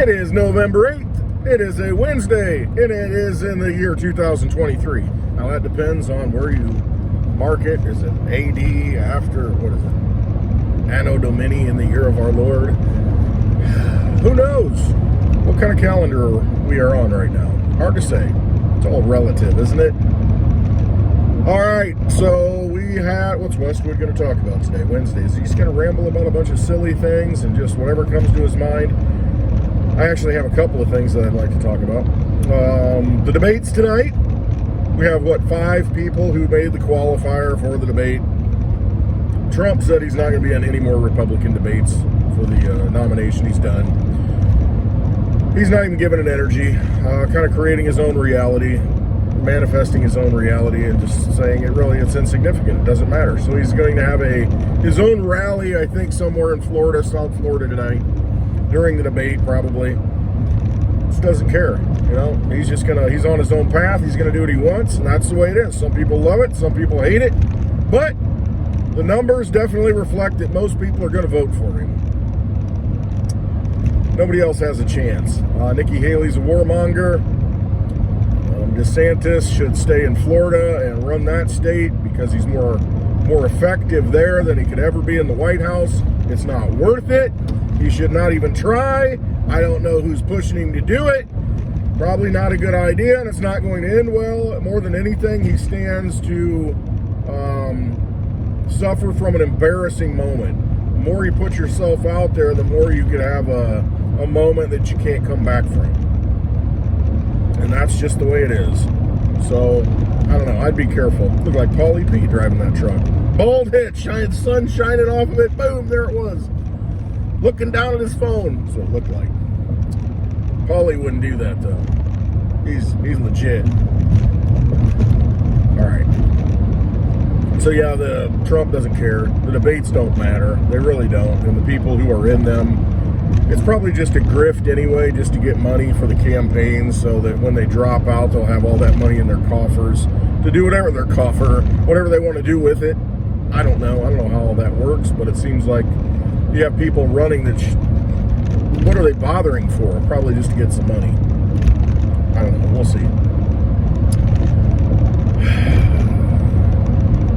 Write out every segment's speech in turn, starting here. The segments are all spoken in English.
It is November 8th. It is a Wednesday, and it is in the year 2023. Now that depends on where you mark it. Is it AD after, what is it? Anno Domini in the year of our Lord? Who knows what kind of calendar we are on right now? Hard to say. It's all relative, isn't it? All right, so we had, what's Westwood going to talk about today, Wednesdays? He's going to ramble about a bunch of silly things and just whatever comes to his mind. I actually have a couple of things that I'd like to talk about. The debates tonight. We have, 5 people who made the qualifier for the debate. Trump said he's not going to be on any more Republican debates for the nomination he's done. He's not even giving it energy, kind of creating his own reality, manifesting his own reality, and just saying it's insignificant. It doesn't matter. So he's going to have his own rally, I think, somewhere in Florida, South Florida tonight, during the debate, probably. Just doesn't care, he's on his own path. He's gonna do what he wants, and that's the way it is. Some people love it, some people hate it, but the numbers definitely reflect that most people are gonna vote for him. Nobody else has a chance. Nikki Haley's a warmonger. DeSantis should stay in Florida and run that state because he's more effective there than he could ever be in the White House. It's not worth it. He should not even try. I don't know who's pushing him to do it. Probably not a good idea, and it's not going to end well. More than anything, he stands to suffer from an embarrassing moment. The more you put yourself out there, the more you could have a moment that you can't come back from. And that's just the way it is. So, I don't know. I'd be careful. Look like Paulie P driving that truck. Bald head, sun shining off of it. Boom, there it was. Looking down at his phone. That's what it looked like. Paulie wouldn't do that, though. He's legit. All right. So, yeah, the Trump doesn't care. The debates don't matter. They really don't. And the people who are in them, it's probably just a grift anyway, just to get money for the campaign so that when they drop out, they'll have all that money in their coffers to do whatever they want to do with it. I don't know. I don't know how all that works, but it seems like you have people running that, what are they bothering for? Probably just to get some money. I don't know. We'll see.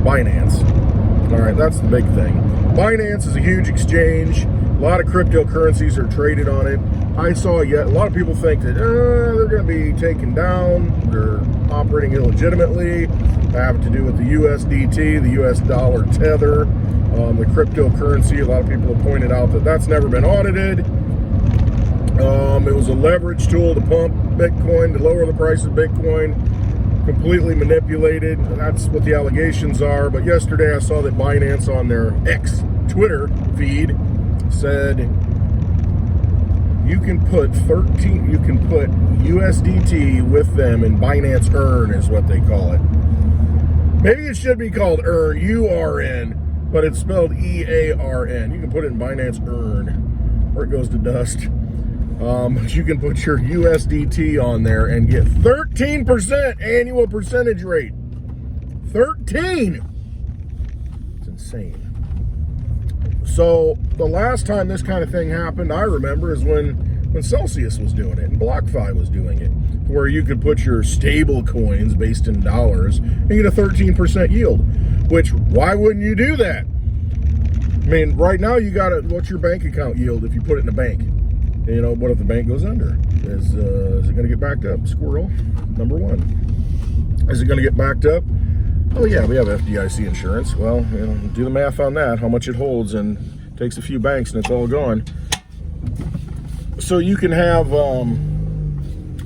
Binance. All right, that's the big thing. Binance is a huge exchange. A lot of cryptocurrencies are traded on it. I saw a lot of people think that they're going to be taken down. They're operating illegitimately. Have to do with the USDT, the US dollar tether, the cryptocurrency. A lot of people have pointed out that that's never been audited. It was a leverage tool to pump Bitcoin, to lower the price of Bitcoin. Completely manipulated. That's what the allegations are. But yesterday I saw that Binance on their X Twitter feed said you can put USDT with them in Binance Earn is what they call it. Maybe it should be called Earn, U-R-N, but it's spelled E-A-R-N. You can put it in Binance Earn, or it goes to dust. But you can put your USDT on there and get 13% annual percentage rate. 13! It's insane. So the last time this kind of thing happened, I remember, is when Celsius was doing it and BlockFi was doing it, where you could put your stable coins based in dollars and get a 13% yield. Which, why wouldn't you do that? I mean, right now what's your bank account yield if you put it in a bank? What if the bank goes under? Is it going to get backed up? Squirrel, number one. Is it going to get backed up? Oh yeah, we have FDIC insurance. Well, do the math on that, how much it holds, and takes a few banks and it's all gone. So you can have,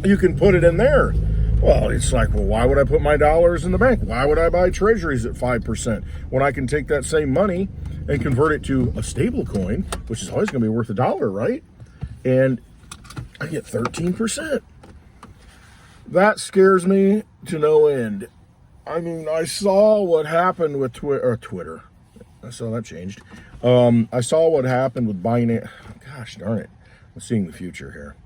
you can put it in there. Well, it's like, why would I put my dollars in the bank? Why would I buy treasuries at 5% when I can take that same money and convert it to a stable coin, which is always going to be worth $1, right? And I get 13%. That scares me to no end. I mean, I saw what happened with Twitter. I saw that changed. I saw what happened with Binance. Gosh darn it. I'm seeing the future here.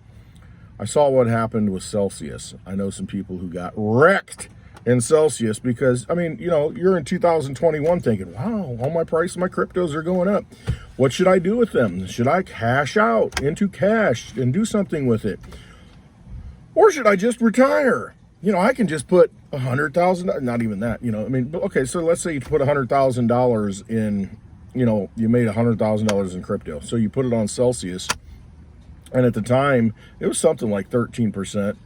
I saw what happened with Celsius. I know some people who got wrecked in Celsius because, I mean, you're in 2021 thinking, wow, all my price of my cryptos are going up. What should I do with them? Should I cash out into cash and do something with it? Or should I just retire? I can just put $100,000, not even that, I mean, okay, so let's say you put $100,000 in, you made $100,000 in crypto. So you put it on Celsius, and at the time, it was something like 13%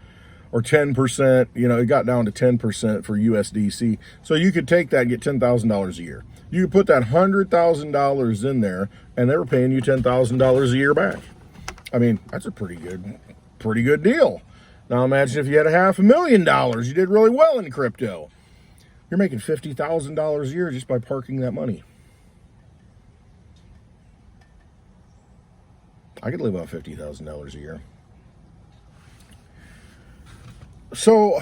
or 10%, it got down to 10% for USDC. So you could take that and get $10,000 a year. You could put that $100,000 in there, and they were paying you $10,000 a year back. I mean, that's a pretty good deal. Now imagine if you had $500,000, you did really well in crypto. You're making $50,000 a year just by parking that money. I could live on $50,000 a year. So,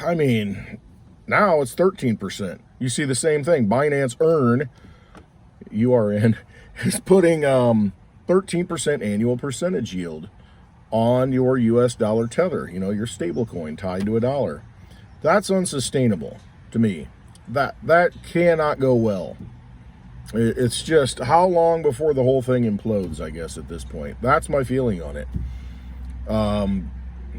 I mean, now it's 13%. You see the same thing. Binance Earn, URN, is putting 13% annual percentage yield on your US dollar tether, your stable coin tied to $1. That's unsustainable to me. That cannot go well. It's just how long before the whole thing implodes, I guess, at this point. That's my feeling on it.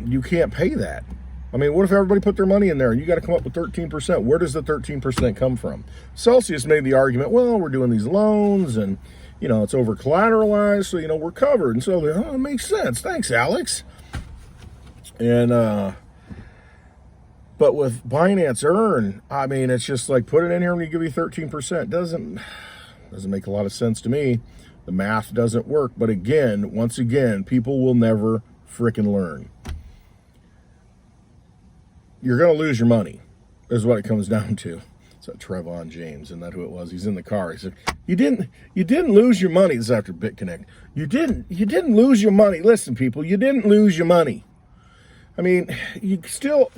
You can't pay that. I mean, what if everybody put their money in there and you got to come up with 13%? Where does the 13% come from? Celsius made the argument, well, we're doing these loans and it's over collateralized, so, we're covered. And so, it makes sense. Thanks, Alex. And, but with Binance Earn, I mean, it's just like, put it in here and we give you 13%. Doesn't make a lot of sense to me. The math doesn't work. But again, once again, people will never frickin' learn. You're going to lose your money, is what it comes down to. So Trevon James, isn't that who it was? He's in the car. He said, You didn't lose your money. This is after BitConnect. You didn't lose your money. Listen, people, you didn't lose your money. I mean, you still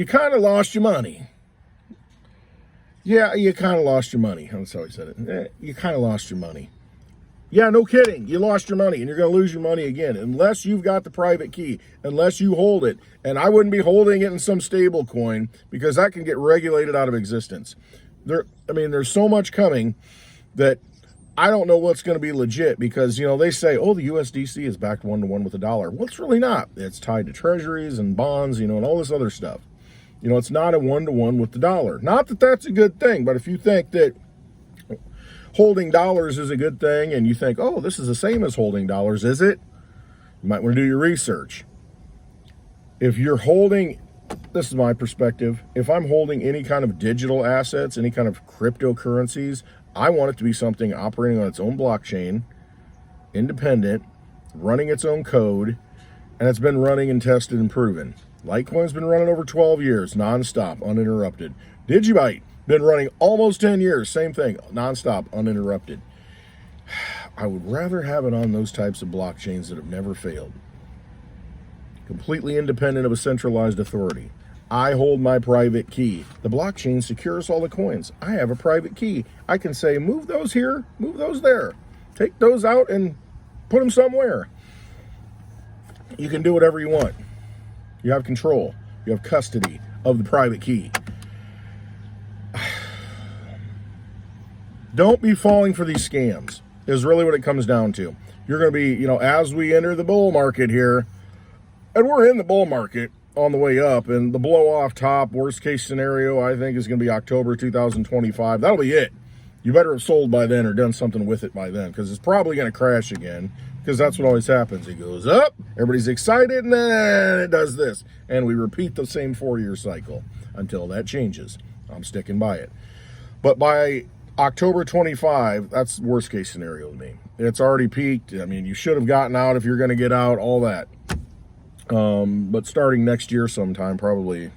kind of lost your money. Yeah, you kind of lost your money. That's how he said it. You kind of lost your money. Yeah, no kidding. You lost your money, and you're going to lose your money again unless you've got the private key, unless you hold it. And I wouldn't be holding it in some stable coin because that can get regulated out of existence. There's so much coming that I don't know what's going to be legit because, they say, oh, the USDC is backed 1-to-1 with the dollar. Well, it's really not. It's tied to treasuries and bonds, and all this other stuff. It's not a 1-to-1 with the dollar. Not that that's a good thing, but if you think that holding dollars is a good thing and you think, oh, this is the same as holding dollars, is it? You might want to do your research. If you're holding, this is my perspective, if I'm holding any kind of digital assets, any kind of cryptocurrencies, I want it to be something operating on its own blockchain, independent, running its own code, and it's been running and tested and proven. Litecoin's been running over 12 years, nonstop, uninterrupted. DigiByte, been running almost 10 years, same thing, nonstop, uninterrupted. I would rather have it on those types of blockchains that have never failed. Completely independent of a centralized authority. I hold my private key. The blockchain secures all the coins. I have a private key. I can say, move those here, move those there. Take those out and put them somewhere. You can do whatever you want. You have control. You have custody of the private key. Don't be falling for these scams, is really what it comes down to. You're going to be, as we enter the bull market here, and we're in the bull market on the way up, and the blow off top, worst case scenario, I think is going to be October 2025. That'll be it. You better have sold by then or done something with it by then, because it's probably going to crash again, because that's what always happens. It goes up, everybody's excited, and then it does this. And we repeat the same 4-year cycle until that changes. I'm sticking by it. But by October 25, that's the worst case scenario to me. It's already peaked. I mean, you should have gotten out if you're going to get out, all that. But starting next year sometime, probably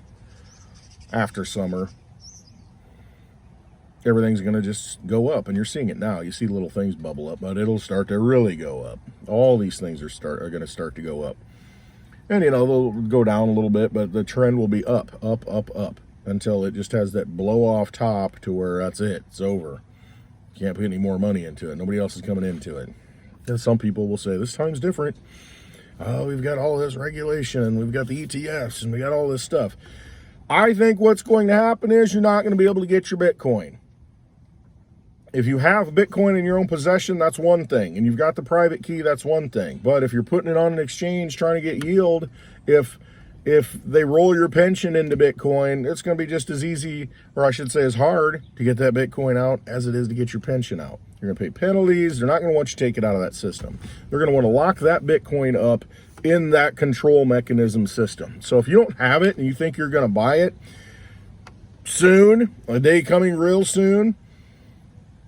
after summer, everything's going to just go up. And you're seeing it now. You see little things bubble up, but it'll start to really go up. All these things are going to start to go up. And, they'll go down a little bit, but the trend will be up, up, up, up, until it just has that blow off top to where that's it. It's over. Can't put any more money into it. Nobody else is coming into it. And some people will say, this time's different. Oh, we've got all this regulation, and we've got the ETFs, and we got all this stuff. I think what's going to happen is you're not going to be able to get your Bitcoin. If you have Bitcoin in your own possession, that's one thing. And you've got the private key, that's one thing. But if you're putting it on an exchange trying to get yield, if they roll your pension into Bitcoin, it's going to be just as easy, or I should say as hard, to get that Bitcoin out as it is to get your pension out. You're going to pay penalties. They're not going to want you to take it out of that system. They're going to want to lock that Bitcoin up in that control mechanism system. So if you don't have it and you think you're going to buy it soon, a day coming real soon,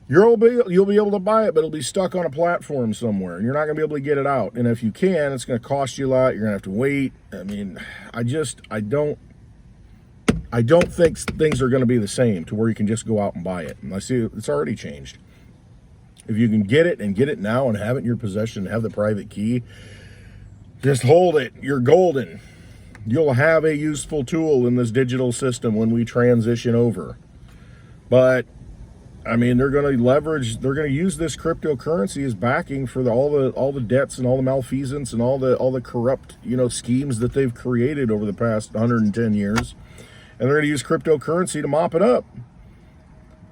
you'll be able to buy it, but it'll be stuck on a platform somewhere, and you're not going to be able to get it out. And if you can, it's going to cost you a lot. You're going to have to wait. I mean, I don't think things are going to be the same to where you can just go out and buy it. And I see it's already changed. If you can get it and get it now and have it in your possession, have the private key, just hold it. You're golden. You'll have a useful tool in this digital system when we transition over. But I mean, they're going to use this cryptocurrency as backing for all the debts and all the malfeasance and all the corrupt, schemes that they've created over the past 110 years. And they're going to use cryptocurrency to mop it up.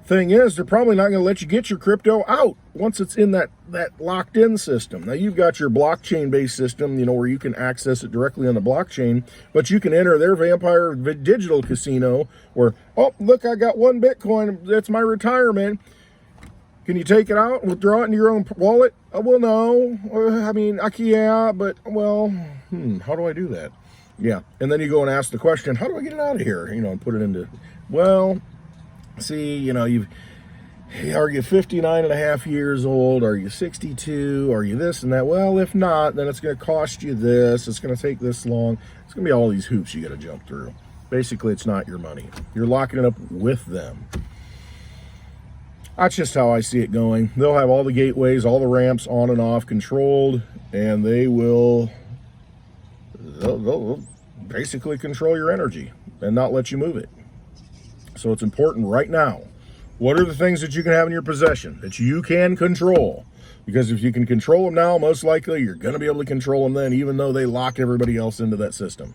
Thing is, they're probably not going to let you get your crypto out once it's in that locked in system. Now, you've got your blockchain based system, where you can access it directly on the blockchain, but you can enter their vampire digital casino where, oh, look, I got 1 Bitcoin. That's my retirement. Can you take it out and withdraw it into your own wallet? Oh, well, no. I mean, yeah, but, well, how do I do that? Yeah. And then you go and ask the question, how do I get it out of here? And put it into, well, see, are you 59 and a half years old? Are you 62? Are you this and that? Well, if not, then it's going to cost you this. It's going to take this long. It's going to be all these hoops you got to jump through. Basically, it's not your money. You're locking it up with them. That's just how I see it going. They'll have all the gateways, all the ramps on and off controlled, and they'll basically control your energy and not let you move it. So it's important right now. What are the things that you can have in your possession that you can control? Because if you can control them now, most likely you're going to be able to control them then, even though they lock everybody else into that system.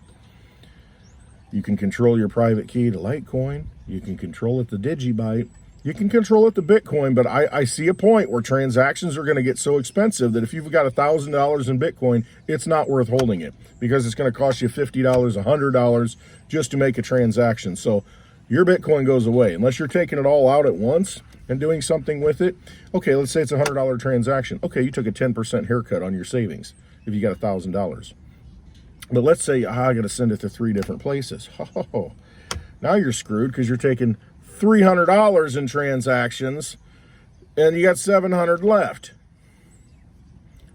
You can control your private key to Litecoin. You can control it to DigiByte. You can control it to Bitcoin, but I see a point where transactions are going to get so expensive that if you've got $1,000 in Bitcoin, it's not worth holding it because it's going to cost you $50, $100 just to make a transaction. So your Bitcoin goes away unless you're taking it all out at once and doing something with it. Okay, let's say it's a $100 transaction. Okay, you took a 10% haircut on your savings if you got $1,000. But let's say I got to send it to 3 different places. Oh, now you're screwed because you're taking $300 in transactions and you got $700 left.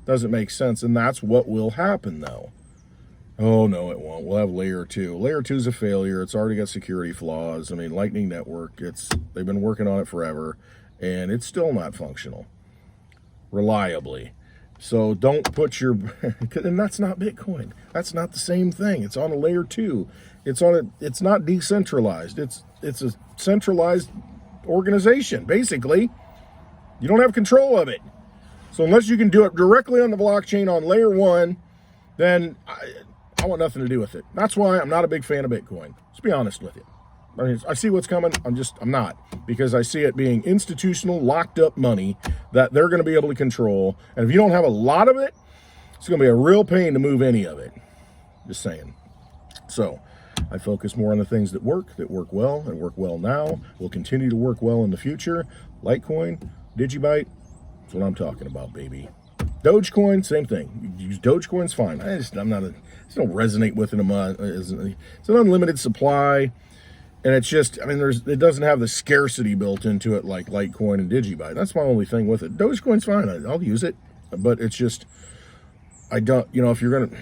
Doesn't make sense, and that's what will happen though. Oh, no, it won't. We'll have layer 2. Layer 2 is a failure. It's already got security flaws. I mean, Lightning Network, they've been working on it forever, and it's still not functional reliably. So don't put your, and that's not Bitcoin. That's not the same thing. It's on a layer 2. It's not decentralized. It's a centralized organization, basically. You don't have control of it. So unless you can do it directly on the blockchain on layer 1, then I want nothing to do with it. That's why I'm not a big fan of Bitcoin. Let's be honest with you. I mean, I see what's coming. I'm not, because I see it being institutional, locked up money that they're going to be able to control. And if you don't have a lot of it, it's going to be a real pain to move any of it. Just saying. So I focus more on the things that work well, and work well now, will continue to work well in the future. Litecoin, DigiByte, that's what I'm talking about, baby. Dogecoin, same thing. You use Dogecoin's fine. I don't resonate with it. It's an unlimited supply, and it's just, I mean, it doesn't have the scarcity built into it like Litecoin and DigiByte. That's my only thing with it. Dogecoin's fine. I'll use it, but it's just, I don't, if you're gonna,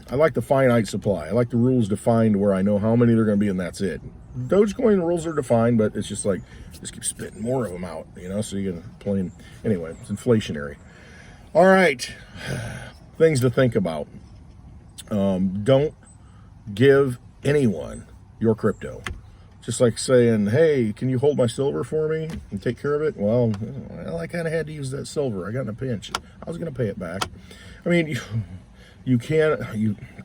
I like the finite supply. I like the rules defined where I know how many they're going to be, and that's it. Dogecoin rules are defined, but it's just like, just keep spitting more of them out, so you get plain, anyway, it's inflationary. All right, things to think about. Don't give anyone your crypto. Just like saying, hey, can you hold my silver for me and take care of it? Well, I kind of had to use that silver. I got in a pinch. I was going to pay it back. I mean, you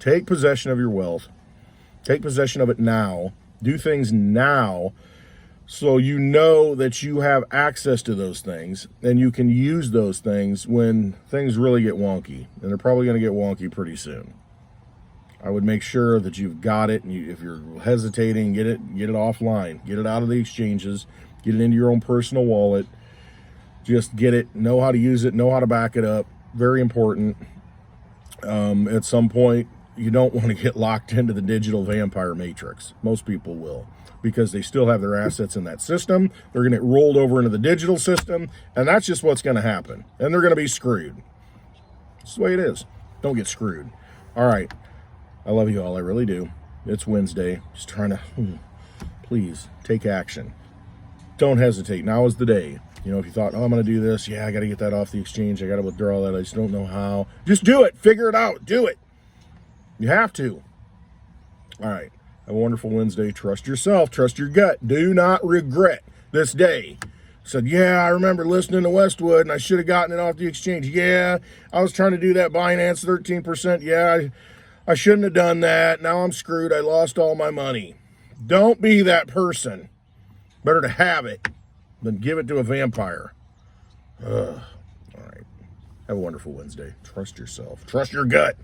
take possession of your wealth. Take possession of it now Do things now so you know that you have access to those things and you can use those things when things really get wonky. And they're probably going to get wonky pretty soon. I would make sure that you've got it, and if you're hesitating, get it offline. Get it out of the exchanges. Get it into your own personal wallet. Just get it, know how to use it, know how to back it up. Very important. At some point, you don't want to get locked into the digital vampire matrix. Most people will, because they still have their assets in that system. They're going to get rolled over into the digital system, and that's just what's going to happen. And they're going to be screwed. That's the way it is. Don't get screwed. All right. I love you all. I really do. It's Wednesday. Just trying to, please, take action. Don't hesitate. Now is the day. You know, if you thought, oh, I'm going to do this. Yeah, I got to get that off the exchange. I got to withdraw that. I just don't know how. Just do it. Figure it out. Do it. You have to. All right. Have a wonderful Wednesday. Trust yourself. Trust your gut. Do not regret this day. Said, yeah, I remember listening to Westwood and I should have gotten it off the exchange. Yeah, I was trying to do that Binance 13%. Yeah, I shouldn't have done that. Now I'm screwed. I lost all my money. Don't be that person. Better to have it than give it to a vampire. All right. Have a wonderful Wednesday. Trust yourself. Trust your gut.